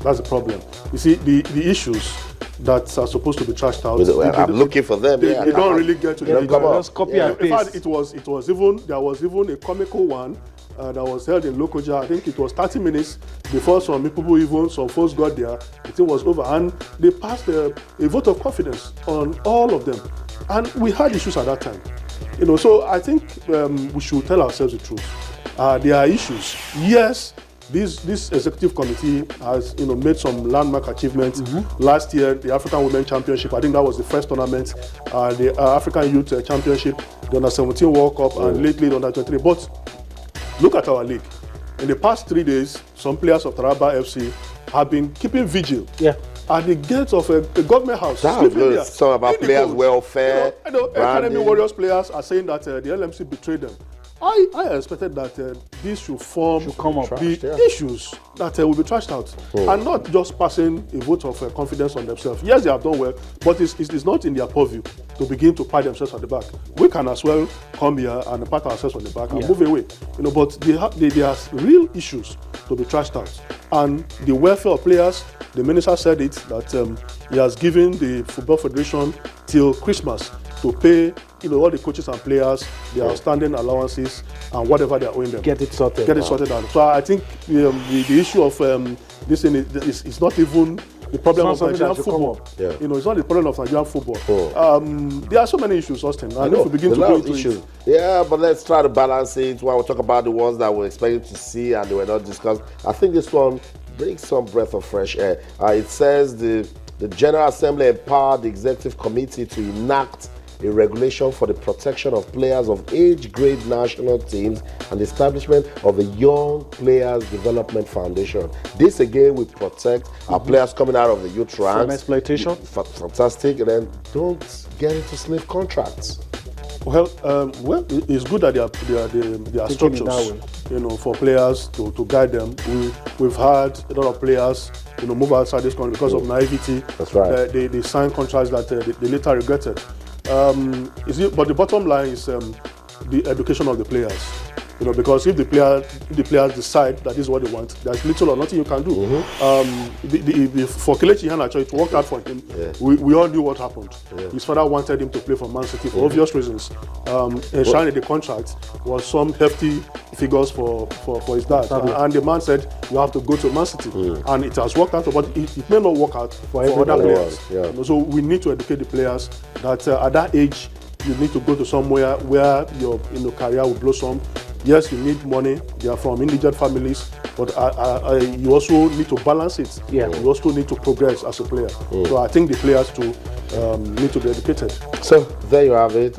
That's the problem. You see, the issues that are supposed to be trashed out. I'm looking for them. They don't really get to the Just copy and paste. In fact, there was even a comical one that was held in Lokoja. I think it was 30 minutes before some folks got there. The thing was over, and they passed a vote of confidence on all of them. And we had issues at that time. So I think we should tell ourselves the truth. There are issues. Yes, this executive committee has made some landmark achievements. Last year, the African Women Championship, I think that was the first tournament, the African Youth Championship, the Under-17 World Cup, and lately the Under-23. But look at our league. In the past 3 days, some players of Taraba FC have been keeping vigil at the gates of a government house. Some of our players' welfare. Academy Warriors players are saying that the LMC betrayed them. I expected that this should come up the issues that will be trashed out, and not just passing a vote of confidence on themselves. Yes, they have done well, but it's not in their purview to begin to pat themselves on the back. We can as well come here and pat ourselves on the back and move away. But there are real issues to be trashed out, and the welfare of players. The minister said it that he has given the Football Federation till Christmas to pay all the coaches and players their outstanding allowances and whatever they are owing them. Get it sorted out. So I think the issue of this thing is not even the problem of Nigerian football. It's not the problem of Nigerian football. There are so many issues, Austin. I know. If we begin to go into issues. Yeah, but let's try to balance it while we talk about the ones that we're expecting to see and they were not discussed. I think this one brings some breath of fresh air. It says the General Assembly empowered the Executive Committee to enact a regulation for the protection of players of age-grade national teams and the establishment of a Young Players Development Foundation. This again will protect our players coming out of the youth ranks. From exploitation. Fantastic. And then don't get into slave contracts. Well, it's good that there are structures, for players to guide them. We've had a lot of players, move outside this country because of naivety. That's right. They signed contracts that they later regretted. But the bottom line is the education of the players. Because if the players decide that this is what they want, there's little or nothing you can do. For Kelechi Iheanacho, it worked out for him. We all knew what happened. His father wanted him to play for Man City for obvious reasons. Enshrined in the contract was some hefty figures for his dad. And the man said, you have to go to Man City. And it has worked out, but it may not work out for other players. So we need to educate the players that at that age, you need to go to somewhere where your career will blossom. Yes, you need money. They are from indigent families, but you also need to balance it. You also need to progress as a player. So I think the players too need to be educated. So there you have it.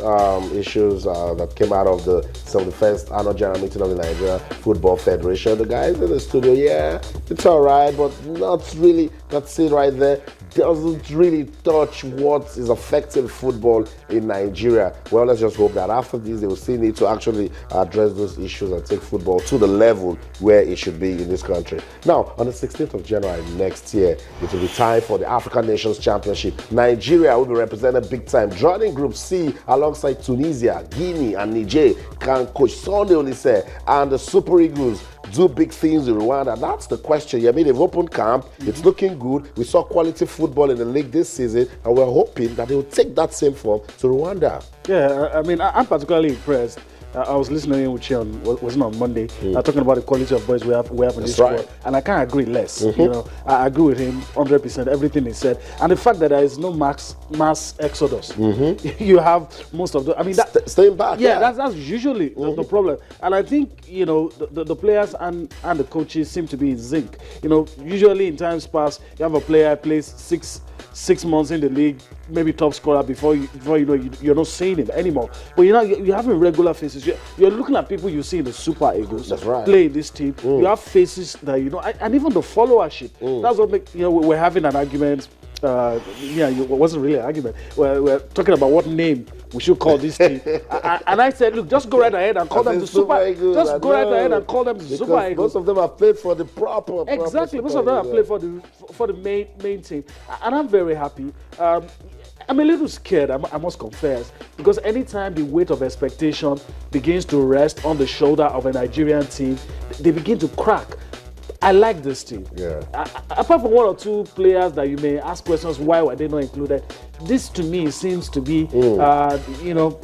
Issues that came out of the 71st annual general meeting of the Nigeria Football Federation. The guys in the studio, it's all right, but not really. That's it right there. Doesn't really touch what is affecting football in Nigeria. Well, let's just hope that after this, they will still need to actually address those issues and take football to the level where it should be in this country. Now, on the 16th of January next year, it will be time for the African Nations Championship. Nigeria will be represented big time, joining Group C alongside Tunisia, Guinea, and Niger. Can Coach Sunday Olise and the Super Eagles do big things in Rwanda? That's the question. They've opened camp. It's looking good. We saw quality football in the league this season, and we're hoping that they will take that same form to Rwanda. Yeah, I'm particularly impressed. I was listening with you on Monday, talking about the quality of boys we have in this squad, and I can't agree less. I agree with him 100%. Everything he said, and the fact that there is no mass exodus. You have most of the. Staying back. Yeah, that's usually the problem. And I think the players and the coaches seem to be in sync. Usually in times past, you have a player plays six months in the league, maybe top scorer before you know you're not seeing him anymore. But you're having regular faces. You're looking at people you see in the Super Eagles play in this team. You have faces that and even the followership. That's what we're having an argument. It wasn't really an argument. We're talking about what name we should call this team. And I said, look, just go right ahead and call them the Super Eagles. Just go right ahead and call them the Super Eagles. Most of them have played for the proper. Exactly. Most of them have played for the main team. And I'm very happy. I'm a little scared, I must confess, because anytime the weight of expectation begins to rest on the shoulder of a Nigerian team, they begin to crack. I like this team. Yeah. Apart from one or two players that you may ask questions, why were they not included? This to me seems to be, you know,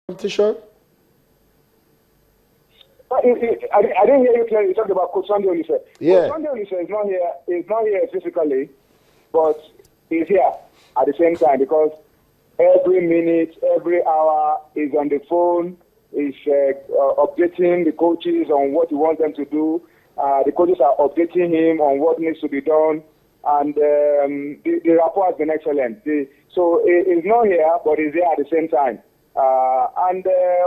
Competition? I didn't hear you clearly. You talked about Coach Sunday Olise. Yeah. Coach Sunday Olise is not here. He's not here physically, but he's here at the same time because every minute, every hour, he's on the phone. He's updating the coaches on what he wants them to do. The coaches are updating him on what needs to be done, and the rapport has been excellent. So he's not here, but he's here at the same time. And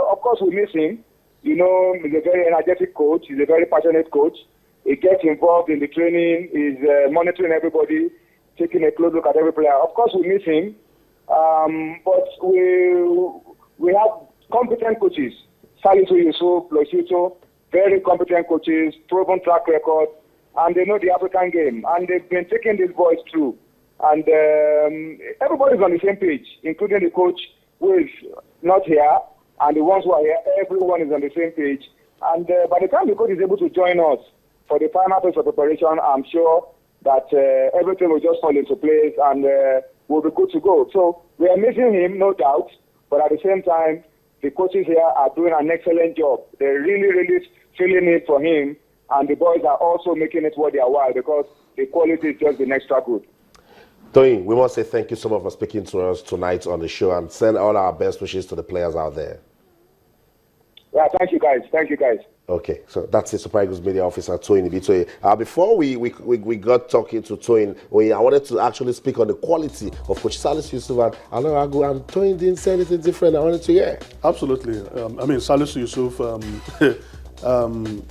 of course, we miss him. You know, he's a very energetic coach. He's a very passionate coach. He gets involved in the training. He's monitoring everybody, taking a close look at every player. Of course, we miss him. But we have competent coaches. Salisu Yusuf, Losito, very competent coaches, proven track record, and they know the African game. And they've been taking these boys through. And everybody's on the same page, including the coach who is not here, and the ones who are here. Everyone is on the same page. And by the time the coach is able to join us for the final phase of preparation, I'm sure that everything will just fall into place and we'll be good to go. So we are missing him, no doubt, but at the same time, the coaches here are doing an excellent job. They're really, really feeling it for him, and the boys are also making it worth their while because the quality is just the extra good. Toyin, we want to say thank you so much for speaking to us tonight on the show and send all our best wishes to the players out there. Yeah, thank you guys. Thank you guys. Okay, so that's it, Super Eagles media officer Toyin Ibitoye. Before we got talking to Toyin, I wanted to actually speak on the quality of Coach Salisu Yusuf and Aloragu, and Toyin didn't say anything different. I wanted to hear. Absolutely. I mean, Salisu Yusuf,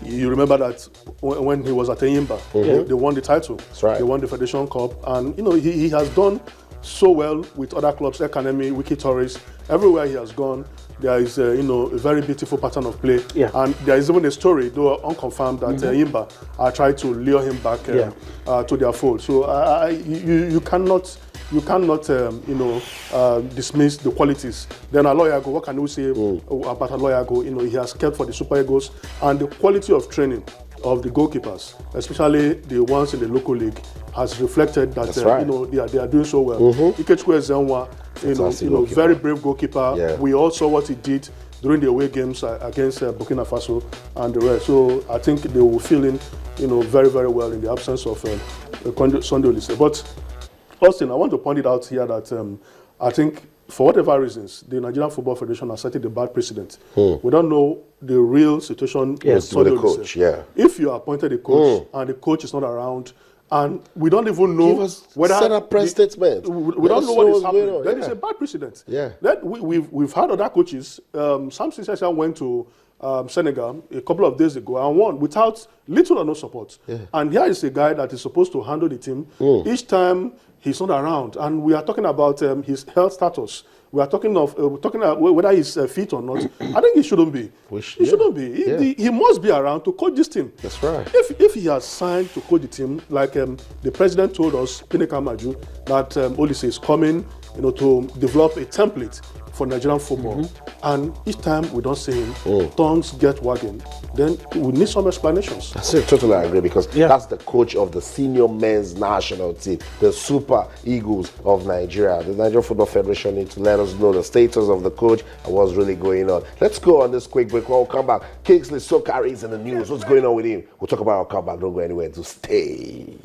you remember that when he was at Eyimba, they won the title. That's right. They won the Federation Cup, and you know he has done so well with other clubs, Academy, Wiki Torres. Everywhere he has gone, there is a very beautiful pattern of play. Yeah. And there is even a story, though unconfirmed, that Eyimba are trying to lure him back to their fold. So you cannot dismiss the qualities. Then Aloyago, what can we say about Aloyago? He has kept for the Super Eagles, and the quality of training of the goalkeepers, especially the ones in the local league, has reflected that they are doing so well. Ikechukwu Ezenwa, very brave goalkeeper. Yeah. We all saw what he did during the away games against Burkina Faso and the rest. So I think they will feel in, very, very well in the absence of Sunday Olise. But Austin, I want to point it out here that I think for whatever reasons, the Nigerian Football Federation has set a bad precedent. We don't know the real situation with Sunday the coach. Yeah. If you appointed a coach and the coach is not around, and we don't even know whether set up press statement. We don't know what is happening. Then it's a bad precedent. Yeah. Then we've had other coaches. Samson Session went to Senegal a couple of days ago and won without little or no support. Yeah. And here is a guy that is supposed to handle the team. Each time he's not around, and we are talking about his health status. We are talking of whether he's fit or not. I think he shouldn't be. He shouldn't be. He must be around to coach this team. That's right. If he has signed to coach the team, like the president told us, Pineka Maju, that Olise is coming, to develop a template for Nigerian football. And each time we don't see him, tongues get wagging. Then we need some explanations. I totally agree, because that's the coach of the senior men's national team, the Super Eagles of Nigeria. The Nigerian Football Federation needs to let us know the status of the coach and what's really going on. Let's go on this quick break. When we'll come back, Kingsley Sokari is in the news. What's going on with him? We'll talk about our comeback. Don't go anywhere to stay.